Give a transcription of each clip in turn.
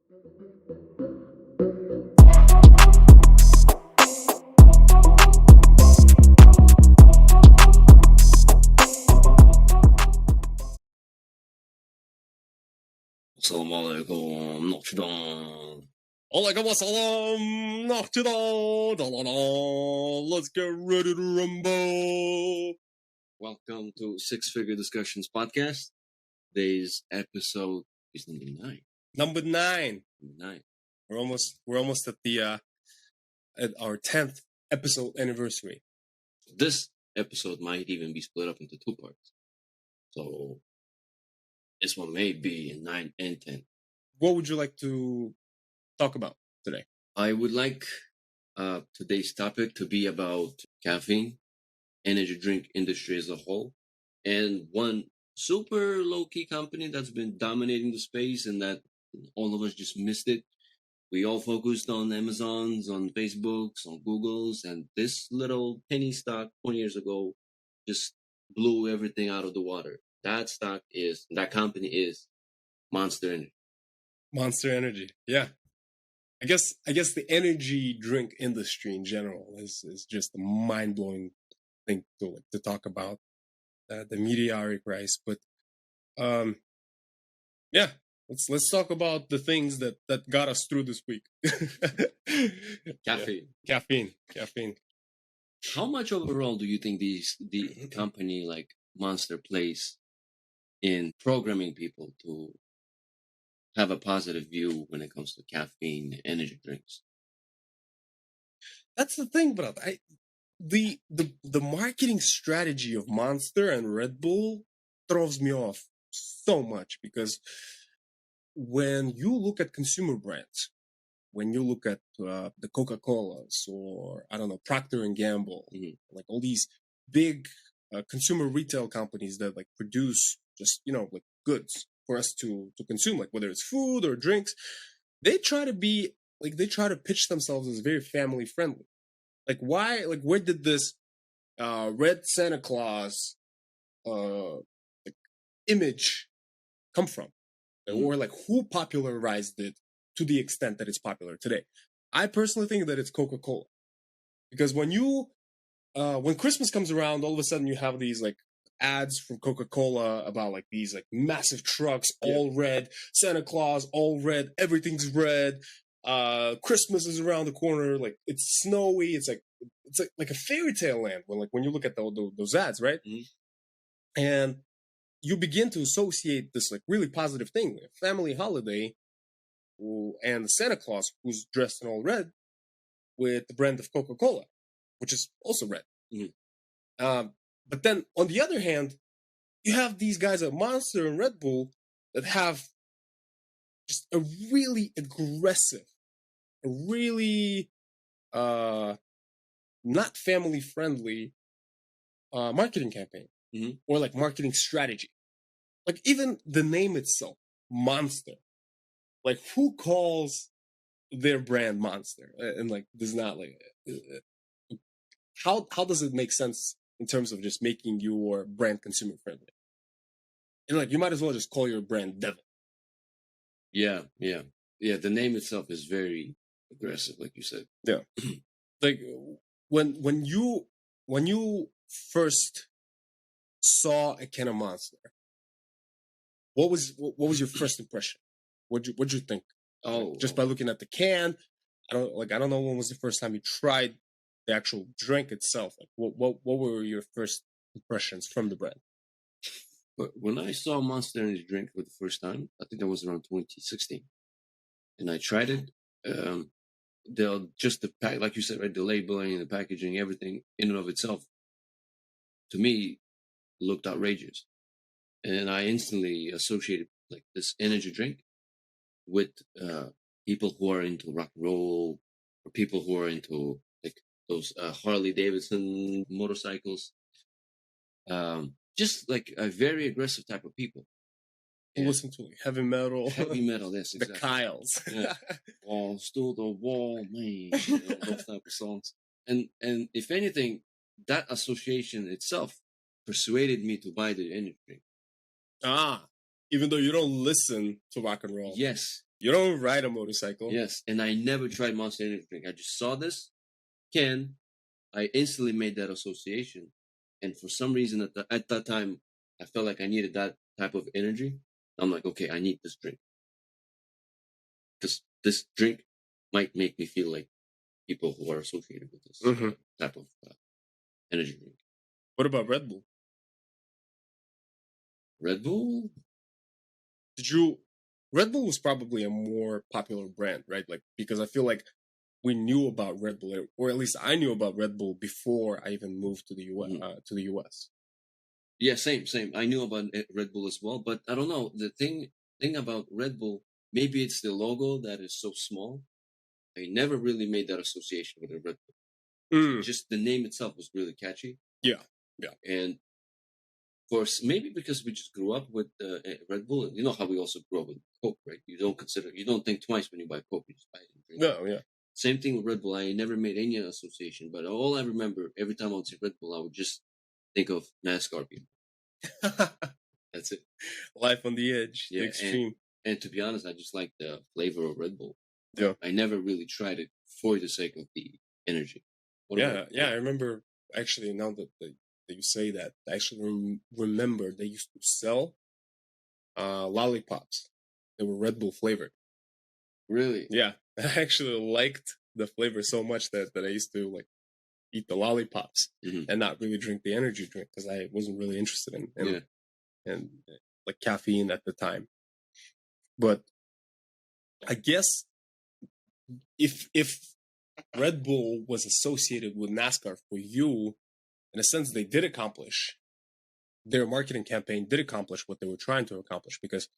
Assalamualaikum, Knockdown. Waalaikumsalam, Knockdown. Let's get ready to rumble. Welcome to Six Figure Discussions podcast. Today's episode is number 9. Number 9. 9. We're almost at the at our 10th episode anniversary. This episode might even be split up into 2 parts. So this one may be in 9 and 10. What would you like to talk about today? I would like today's topic to be about caffeine, energy drink industry as a whole, and one super low-key company that's been dominating the space and that all of us just missed it. We all focused on Amazons, on Facebooks, on Googles, and this little penny stock 20 years ago just blew everything out of the water. That company is Monster Energy. Monster Energy, yeah. I guess the energy drink industry in general is just a mind-blowing thing to talk about, the meteoric rise. But yeah, let's talk about the things that got us through this week. Caffeine. Yeah. Caffeine. How much overall do you think the company like Monster plays in programming people to have a positive view when it comes to caffeine, energy drinks? That's the thing, but the marketing strategy of Monster and Red Bull throws me off so much, because when you look at consumer brands, when you look at the Coca-Colas or I don't know, Procter and Gamble, like all these big consumer retail companies that like produce just like goods for us to consume, like whether it's food or drinks, they try to pitch themselves as very family friendly. Like why? Like where did this red Santa Claus image come from? Or like who popularized it to the extent that it's popular today? I personally think that it's Coca-Cola, because when Christmas comes around, all of a sudden you have these like ads from Coca-Cola about like these like massive trucks, all red, Santa Claus, all red, everything's red. Christmas is around the corner, like it's snowy, it's like a fairy tale land when you look at those ads, right? Mm-hmm. And you begin to associate this like really positive thing, a family holiday, and the Santa Claus who's dressed in all red with the brand of Coca-Cola, which is also red. Mm-hmm. But then on the other hand, you have these guys at Monster and Red Bull that have just a really aggressive, a really not family friendly marketing campaign, or like marketing strategy. Like even the name itself, Monster. Like who calls their brand Monster? And like does not like how does it make sense in terms of just making your brand consumer friendly? And like you might as well just call your brand Devil. Yeah. The name itself is very aggressive, like you said. Yeah. Like when you first saw a can of Monster, what was your first impression? What'd you think? Just by looking at the can. I don't know when was the first time you tried the actual drink itself. Like what were your first impressions from the brand? But when I saw Monster Energy drink for the first time, I think that was around 2016, and I tried it. Just the pack, like you said, right? The labeling, the packaging, everything in and of itself, to me, looked outrageous, and I instantly associated like this energy drink with people who are into rock and roll, or people who are into like those Harley Davidson motorcycles. Just like a very aggressive type of people. Listen to like heavy metal. Heavy metal, yes, exactly. The Kyles. Yeah. Walls to the wall, man. Those type of songs. And if anything, that association itself persuaded me to buy the energy drink. Even though you don't listen to rock and roll. Yes. You don't ride a motorcycle. Yes, and I never tried Monster Energy drink. I just saw this can. I instantly made that association, and for some reason at that time, I felt like I needed that type of energy. I'm like, okay, I need this drink because this drink might make me feel like people who are associated with this type of energy drink. What about Red Bull? Red Bull? Red Bull was probably a more popular brand, right? Like, because I feel like we knew about Red Bull, or at least I knew about Red Bull before I even moved to the US. Yeah, same. I knew about Red Bull as well, but I don't know. The thing about Red Bull, maybe it's the logo that is so small. I never really made that association with a Red Bull. Just the name itself was really catchy. Yeah. And of course, maybe because we just grew up with Red Bull, and you know how we also grew up with Coke, right? You don't think twice when you buy Coke. You just buy it and drink. No, yeah. Same thing with Red Bull. I never made any association, but all I remember every time I would see Red Bull, I would just think of NASCAR people. That's it. Life on the edge, yeah, the extreme. And to be honest, I just like the flavor of Red Bull. Yeah. I never really tried it for the sake of the energy. I remember actually now that you say that, I actually remember they used to sell lollipops. They were Red Bull flavored. Really? Yeah. I actually liked the flavor so much that I used to like eat the lollipops and not really drink the energy drink because I wasn't really interested in like caffeine at the time. But I guess if Red Bull was associated with NASCAR for you, in a sense, they did accomplish, their marketing campaign did accomplish what they were trying to accomplish, because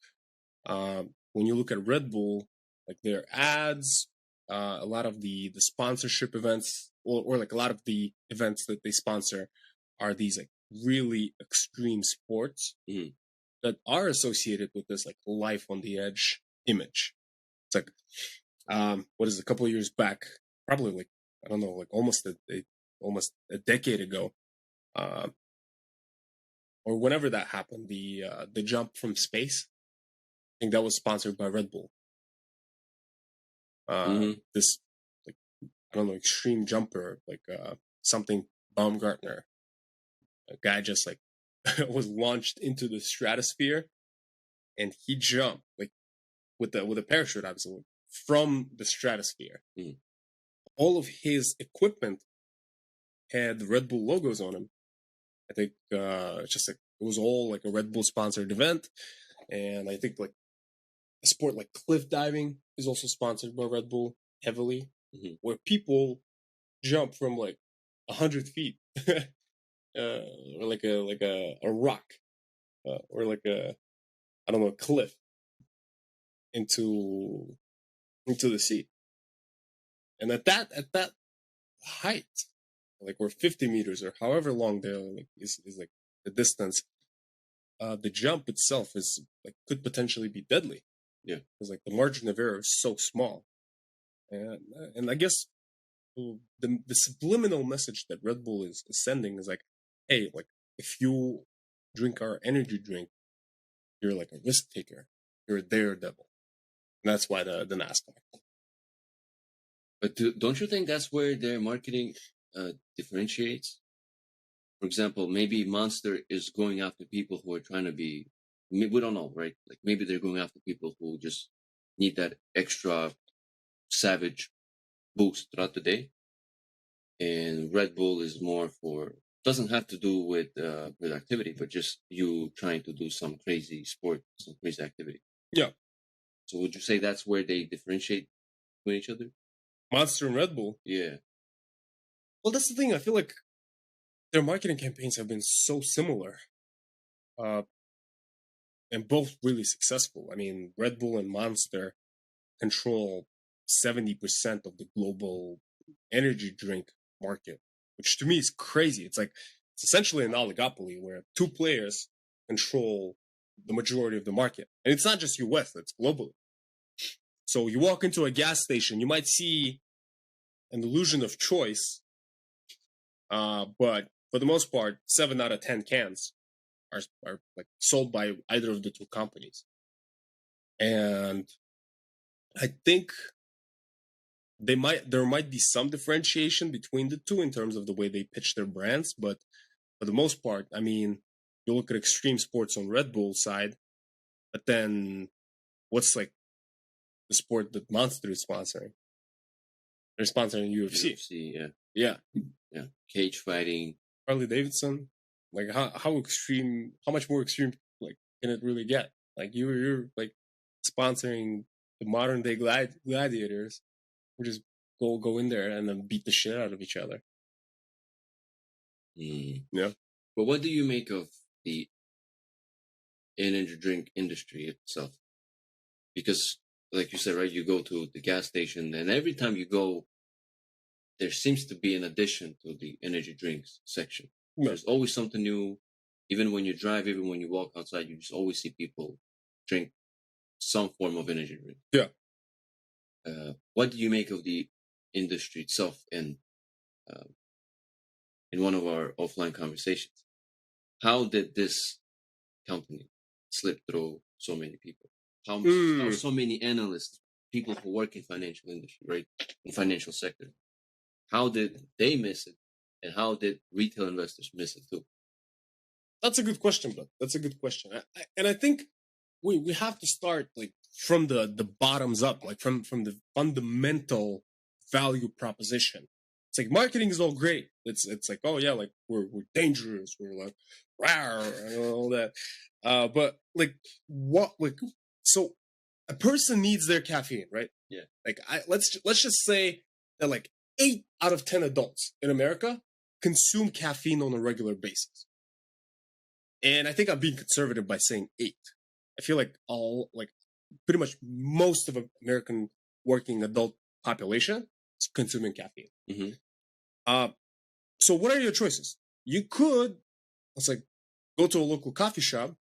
when you look at Red Bull, like their ads, a lot of the sponsorship events, or like a lot of the events that they sponsor are these like really extreme sports that are associated with this like life on the edge image. It's like, what is it, a couple of years back, probably like, I don't know, like almost a decade ago, or whenever that happened, the jump from space, I think that was sponsored by Red Bull. This, like, I don't know, extreme jumper, like something Baumgartner, a guy just like was launched into the stratosphere, and he jumped like with a parachute, obviously, from the stratosphere. All of his equipment had the Red Bull logos on him. I think just like it was all like a Red Bull sponsored event, and I think like a sport like cliff diving is also sponsored by Red Bull heavily, where people jump from like 100 feet, or like a rock, or like a, I don't know, cliff into the sea, and at that height, like we're 50 meters or however long there like is like the distance, the jump itself is like could potentially be deadly. Yeah, because like the margin of error is so small, and I guess the subliminal message that Red Bull is sending is like, hey, like if you drink our energy drink, you're like a risk taker, you're a daredevil, and that's why the NASCAR. But don't you think that's where their marketing differentiates? For example, maybe Monster is going after people who are trying to be, we don't know, right? Like maybe they're going after people who just need that extra savage boost throughout the day. And Red Bull is more for, doesn't have to do with activity, but just you trying to do some crazy sport, some crazy activity. Yeah. So would you say that's where they differentiate between each other? Monster and Red Bull? Yeah. Well, that's the thing. I feel like their marketing campaigns have been so similar, and both really successful. I mean, Red Bull and Monster control 70% of the global energy drink market, which to me is crazy. It's like, it's essentially an oligopoly where two players control the majority of the market. And it's not just US, it's globally. So you walk into a gas station, you might see an illusion of choice, but for the most part, 7 out of 10 cans are like sold by either of the two companies. And I think there might be some differentiation between the two in terms of the way they pitch their brands, but for the most part, I mean, you look at extreme sports on Red Bull side, but then what's like the sport that Monster is sponsoring? They're sponsoring UFC. UFC, yeah, Yeah. yeah, cage fighting. Harley Davidson. Like how extreme? How much more extreme? Like can it really get? Like you're like sponsoring the modern day gladiators, who just go in there and then beat the shit out of each other. Mm. Yeah. But what do you make of the energy drink industry itself? Because, like you said, right, you go to the gas station, and every time you go, there seems to be an addition to the energy drinks section. Yeah. There's always something new. Even when you drive, even when you walk outside, you just always see people drink some form of energy drink. Yeah. What do you make of the industry itself? And in one of our offline conversations, how did this company slip through so many people? How so many analysts, people who work in financial industry, right, in financial sector, how did they miss it, and how did retail investors miss it too? That's a good question, bro. That's a good question, and I think we have to start like from the bottoms up, like from the fundamental value proposition. It's like marketing is all great. It's like, oh yeah, like we're dangerous, we're like rawr and all that. But like what like so a person needs their caffeine, right? Yeah. Like let's just say that like 8 out of 10 adults in America consume caffeine on a regular basis. And I think I'm being conservative by saying 8. I feel like pretty much most of American working adult population is consuming caffeine. Mm-hmm. So what are your choices? You could, let's like, go to a local coffee shop,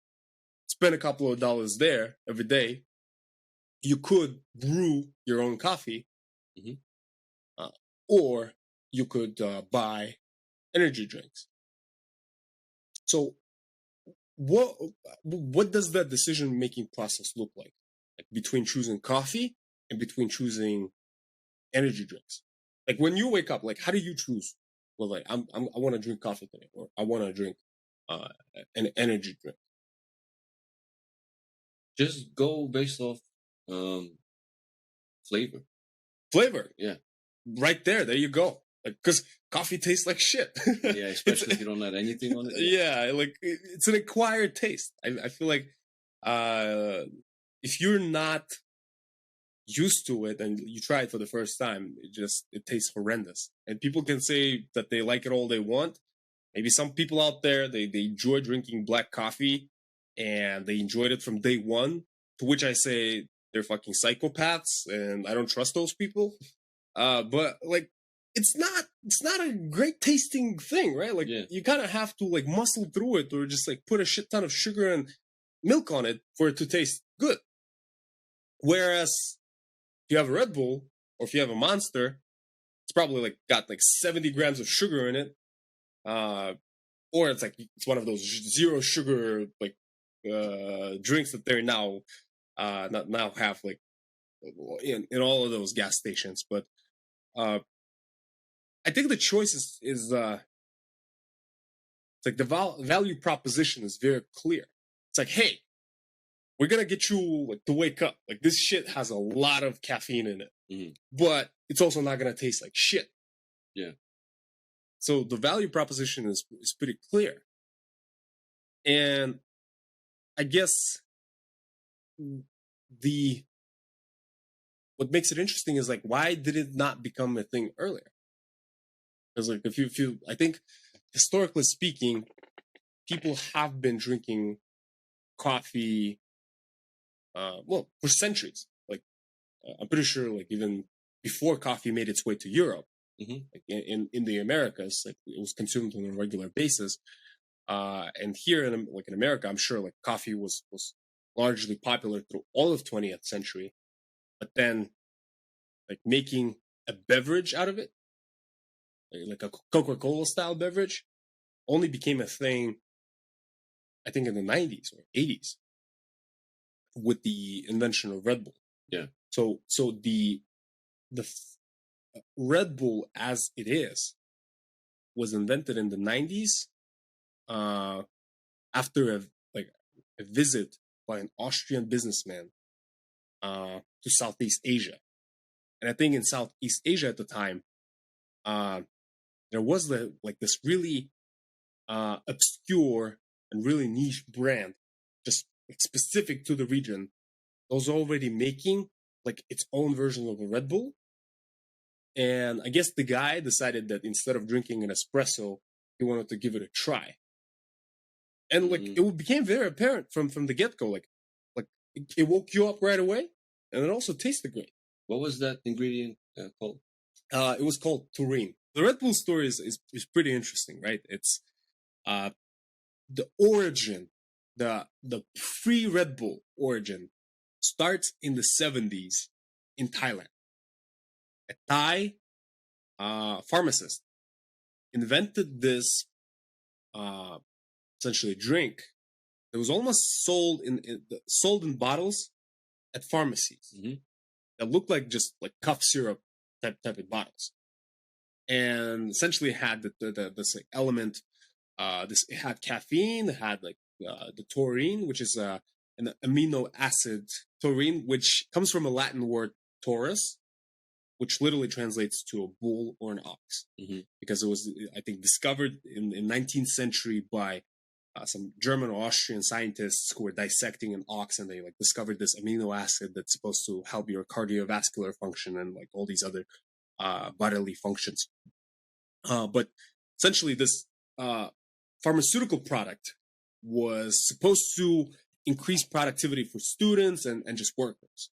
spend a couple of dollars there every day. You could brew your own coffee, or you could buy energy drinks. So what does that decision making process look like between choosing coffee and between choosing energy drinks? Like when you wake up, like how do you choose? Well, like I want to drink coffee today, or I want to drink an energy drink. Just go based off flavor. Flavor, Yeah, right there you go. Like because coffee tastes like shit. Yeah, especially if you don't add anything on it. Yeah, like it's an acquired taste. I feel like if you're not used to it and you try it for the first time, it tastes horrendous. And people can say that they like it all they want. Maybe some people out there they enjoy drinking black coffee and they enjoyed it from day one. To which I say they're fucking psychopaths, and I don't trust those people. But like it's not a great tasting thing, right? Like you kind of have to like muscle through it, or just like put a shit ton of sugar and milk on it for it to taste good. Whereas if you have a Red Bull or if you have a Monster, it's probably like got like 70 grams of sugar in it, or it's one of those zero sugar like drinks that they're now now have like in all of those gas stations. But I think the choice is it's like the value proposition is very clear. It's like, hey, we're gonna get you like to wake up. Like this shit has a lot of caffeine in it, but it's also not gonna taste like shit. Yeah. So the value proposition is pretty clear, and I guess what makes it interesting is like why did it not become a thing earlier? Because like if you I think historically speaking, people have been drinking coffee well for centuries. Like I'm pretty sure like even before coffee made its way to Europe, like in the Americas, like it was consumed on a regular basis. And here in America, I'm sure like coffee was largely popular through all of 20th century, but then like making a beverage out of it, like a Coca-Cola style beverage, only became a thing, I think, in the 90s or 80s with the invention of Red Bull. Yeah. So the Red Bull as it is was invented in the 90s after a visit by an Austrian businessman to Southeast Asia. And I think in Southeast Asia at the time, there was this really obscure and really niche brand, just specific to the region, that was already making like its own version of a Red Bull. And I guess the guy decided that instead of drinking an espresso, he wanted to give it a try. And like it became very apparent from the get go, like it woke you up right away, and it also tasted great. What was that ingredient called? It was called taurine. The Red Bull story is pretty interesting, right? It's the origin, the pre Red Bull origin starts in the 70s in Thailand. A Thai pharmacist invented this essentially drink that was almost sold in bottles at pharmacies that looked like just like cough syrup type of bottles, and essentially it had this like element. It had caffeine, it had like the taurine, which is an amino acid. Taurine, which comes from a Latin word taurus, which literally translates to a bull or an ox, because it was, I think, discovered in 19th century by some German or Austrian scientists who were dissecting an ox, and they like discovered this amino acid that's supposed to help your cardiovascular function and like all these other bodily functions. But essentially, this pharmaceutical product was supposed to increase productivity for students and just workers.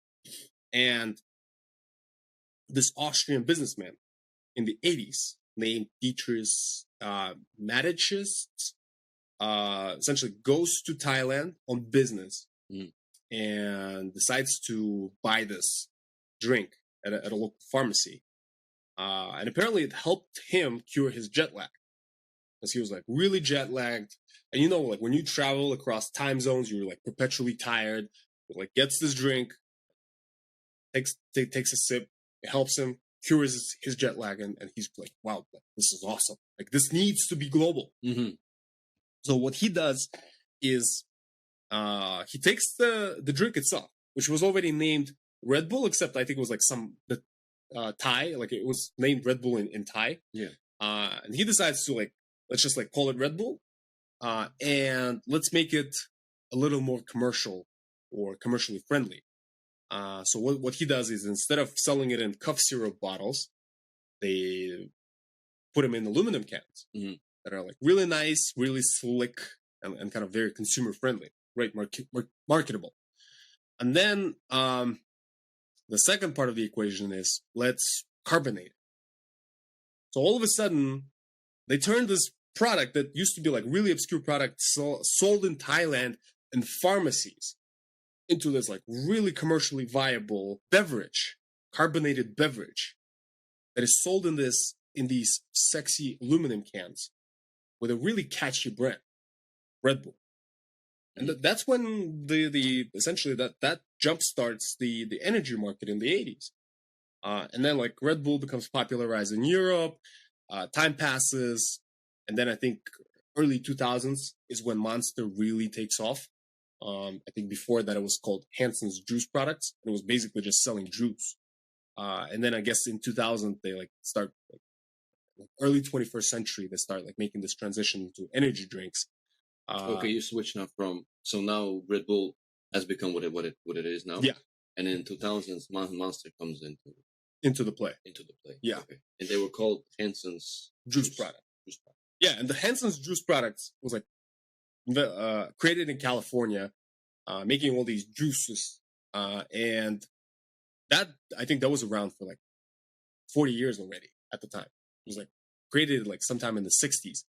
And this Austrian businessman in the 80s named Dietrich Mateschitz essentially goes to Thailand on business and decides to buy this drink at a local pharmacy. And apparently it helped him cure his jet lag, because he was like really jet lagged. And you know, like when you travel across time zones, you're like perpetually tired. He, like gets this drink, takes a sip, it helps him, cures his jet lag, and he's like, wow, this is awesome. Like this needs to be global. So what he does is he takes the drink itself, which was already named Red Bull, except I think it was like Thai, like it was named Red Bull in Thai. Yeah. And he decides to like, let's just like call it Red Bull, and let's make it a little more commercial or commercially friendly. So what he does is, instead of selling it in cough syrup bottles, they put them in aluminum cans that are like really nice, really slick, and kind of very consumer friendly, right? Marketable. And then the second part of the equation is, let's carbonate it. So all of a sudden, they turned this product that used to be like really obscure product sold in Thailand in pharmacies into this like really commercially viable beverage, carbonated beverage, that is sold in these sexy aluminum cans with a really catchy brand, Red Bull. And that's when the essentially that jump starts the energy market in the 80s. And then like Red Bull becomes popularized in Europe, time passes, and then I think early 2000s is when Monster really takes off. I think before that it was called Hansen's Juice Products, and it was basically just selling juice. And then I guess in 2000 they like start like early 21st century, they start like making this transition to energy drinks. Okay, you switch now so now Red Bull has become what it is now. Yeah. And in 2000s, Monster comes into the play. Yeah. Okay. And they were called Hansen's Juice Product. Yeah, and the Hansen's Juice Products was like created in California, making all these juices, and that I think that was around for like 40 years already at the time. It was like created like sometime in the 60s,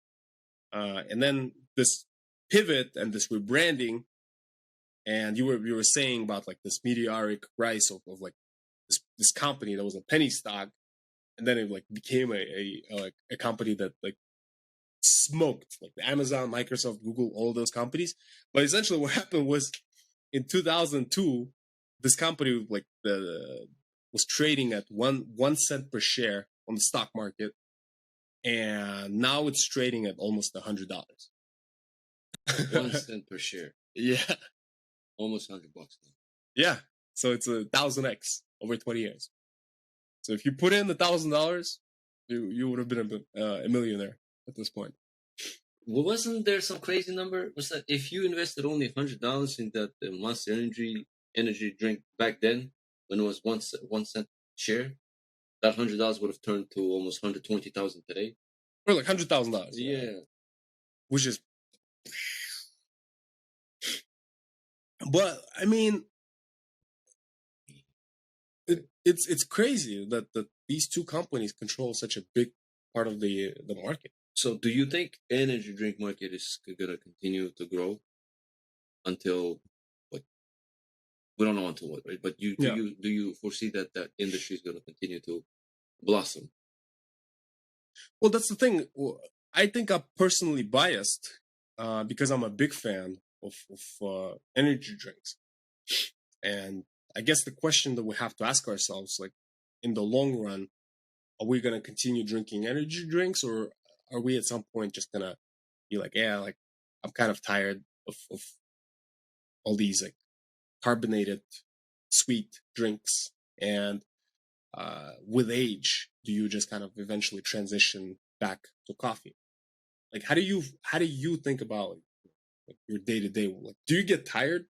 and then this pivot and this rebranding, and you were saying about like this meteoric rise of like this company that was a penny stock, and then it like became a company that like smoked like Amazon, Microsoft, Google, all those companies. But essentially what happened was in 2002 this company like was trading at one cent per share on the stock market, and now it's trading at almost $100. 1 cent per share, Yeah, almost $100 now. yeah. So it's 1,000x over 20 years. So if you put in $1,000, you would have been a millionaire at this point. Well, wasn't there some crazy number? Was that if you invested only $100 in that Monster energy drink back then, when it was 1 cent share, that $100 would have turned to almost 120,000 today. Or like $100,000. Yeah. Which is, but I mean, it's crazy that these two companies control such a big part of the market. So, do you think energy drink market is gonna continue to grow until what? We don't know until what, right? But do you foresee that industry is gonna continue to blossom? Well, that's the thing. I think I'm personally biased because I'm a big fan of energy drinks, and I guess the question that we have to ask ourselves, like, in the long run, are we going to continue drinking energy drinks, or are we at some point just going to be like, yeah, like, I'm kind of tired of all these like carbonated sweet drinks, and with age, do you just kind of eventually transition back to coffee? Like, how do you think about like your day to day? Like, do you get tired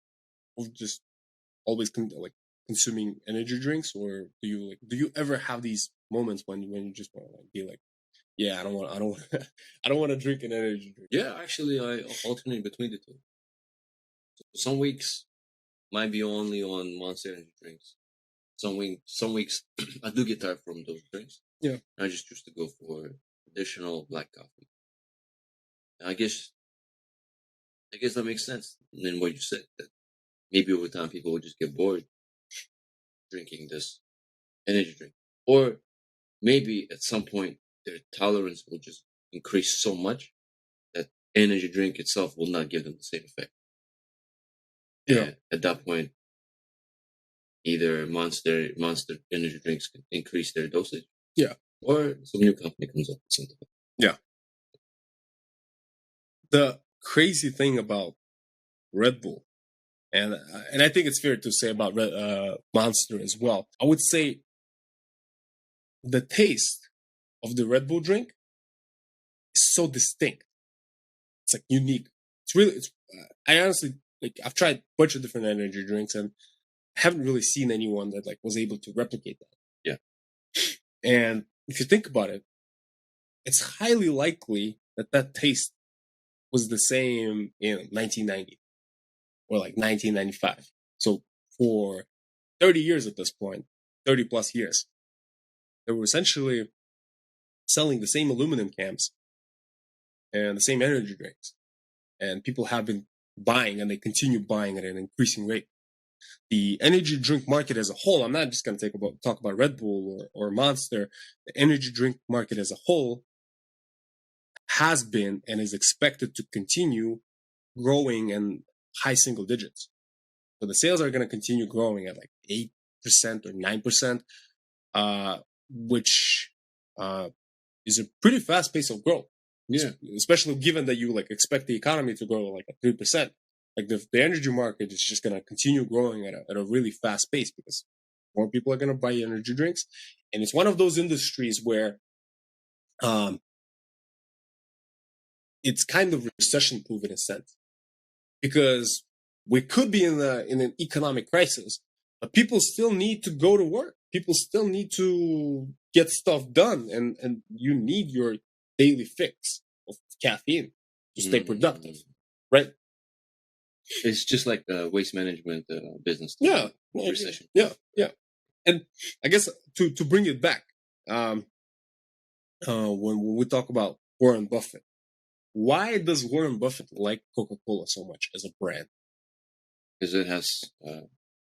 of just always consuming energy drinks, or do you ever have these moments when you just want to like be like, yeah, I don't want I don't want to drink an energy drink? Yeah, actually, I alternate between the two. So some weeks might be only on Monster energy drinks. Some weeks I do get tired from those drinks. Yeah, I just choose to go for additional black coffee. I guess that makes sense. And then what you said, that maybe over time people will just get bored drinking this energy drink, or maybe at some point their tolerance will just increase so much that energy drink itself will not give them the same effect. yeah. And at that point, either Monster energy drinks can increase their dosage, Yeah, or some new company comes up with something. yeah. The crazy thing about Red Bull, and I think it's fair to say about Monster as well. I would say the taste of the Red Bull drink is so distinct. It's like unique. It's I honestly, like, I've tried a bunch of different energy drinks and haven't really seen anyone that like was able to replicate that. Yeah. And if you think about it, it's highly likely that taste was the same in 1990 or like 1995. So for 30 years at this point, 30 plus years, they were essentially selling the same aluminum cans and the same energy drinks. And people have been buying, and they continue buying at an increasing rate. The energy drink market as a whole, I'm not just going to talk about Red Bull or Monster. The energy drink market as a whole has been and is expected to continue growing in high single digits. So the sales are going to continue growing at like 8% or 9%, which is a pretty fast pace of growth. Yeah. Especially given that you like expect the economy to grow like at 3%. Like the energy market is just going to continue growing at a really fast pace because more people are going to buy energy drinks. And it's one of those industries where it's kind of recession proof in a sense, because we could be in an economic crisis, but people still need to go to work. People still need to get stuff done, and you need your daily fix of caffeine to stay productive, right? It's just like the waste management business. Yeah, recession. Yeah. And I guess to bring it back, when we talk about Warren Buffett, why does Warren Buffett like Coca-Cola so much as a brand? Because it has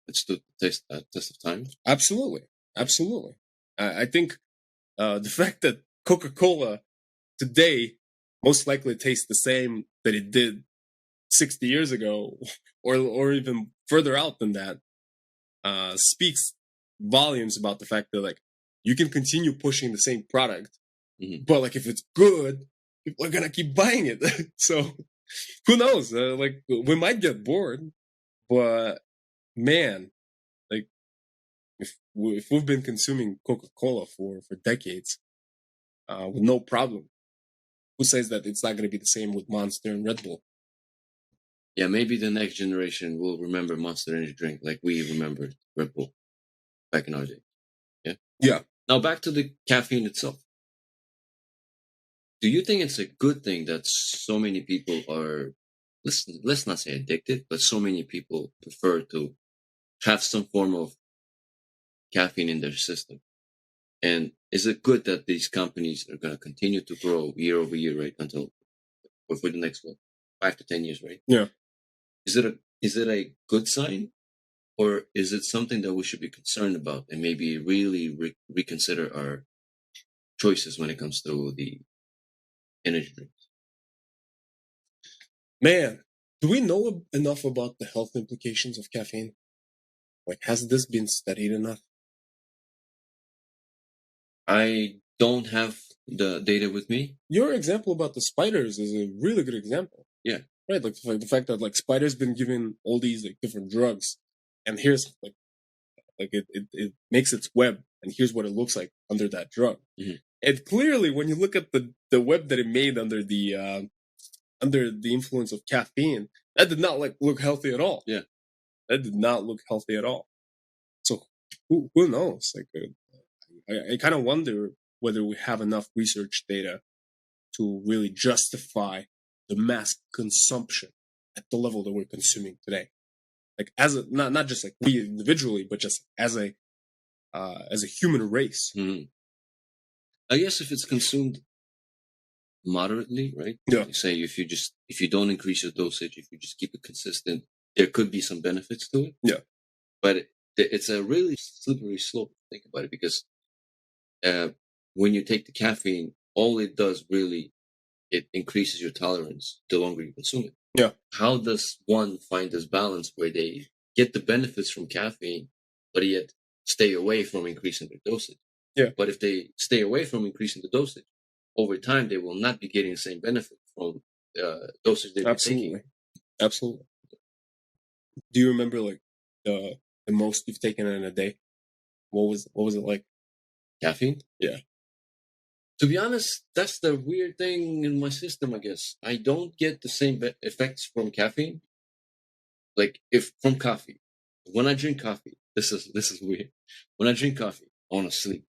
it stood the test of time. Absolutely. I think the fact that Coca-Cola today most likely tastes the same that it did 60 years ago, or even further out than that, speaks volumes about the fact that like you can continue pushing the same product, but like if it's good, people are gonna keep buying it. So who knows? Like we might get bored, but man, like if we've been consuming Coca-Cola for decades with no problem, who says that it's not going to be the same with Monster and Red Bull? Yeah, maybe the next generation will remember Monster Energy drink like we remembered Red Bull back in our day. Yeah. Yeah. Now back to the caffeine itself. Do you think it's a good thing that so many people are, let's not say addicted, but so many people prefer to have some form of caffeine in their system? And is it good that these companies are going to continue to grow year over year, right, until for the next 5 to 10 years, right? Yeah. Is it a good sign, or is it something that we should be concerned about and maybe really reconsider our choices when it comes to the energy drinks? Man, do we know enough about the health implications of caffeine? Like, has this been studied enough? I don't have the data with me. Your example about the spiders is a really good example. Yeah. Right, like the fact that like spiders been given all these like different drugs, and here's like it makes its web, and here's what it looks like under that drug. Mhm. And clearly, when you look at the web that it made under the influence of caffeine, that did not like look healthy at all. Yeah. That did not look healthy at all. So who knows? Like, I kind of wonder whether we have enough research data to really justify the mass consumption at the level that we're consuming today. Like as a not just like we individually, but just as a human race. Mhm. I guess if it's consumed moderately, right? Yeah. Say if you don't increase your dosage, if you just keep it consistent, there could be some benefits to it. Yeah. But it's a really slippery slope. Think about it, because when you take the caffeine, all it does really, it increases your tolerance the longer you consume it. Yeah. How does one find this balance where they get the benefits from caffeine, but yet stay away from increasing their dosage? Yeah. But if they stay away from increasing the dosage, over time they will not be getting the same benefit from dosage they're taking. Absolutely. Do you remember like the most you've taken in a day? What was it like? Caffeine? Yeah. To be honest, that's the weird thing in my system, I guess. I don't get the same effects from caffeine. Like if from coffee. When I drink coffee, this is weird. When I drink coffee, I want to sleep.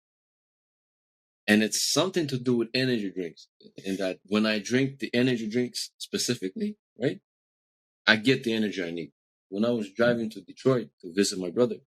And it's something to do with energy drinks. In that when I drink the energy drinks specifically, right, I get the energy I need. When I was driving to Detroit to visit my brother,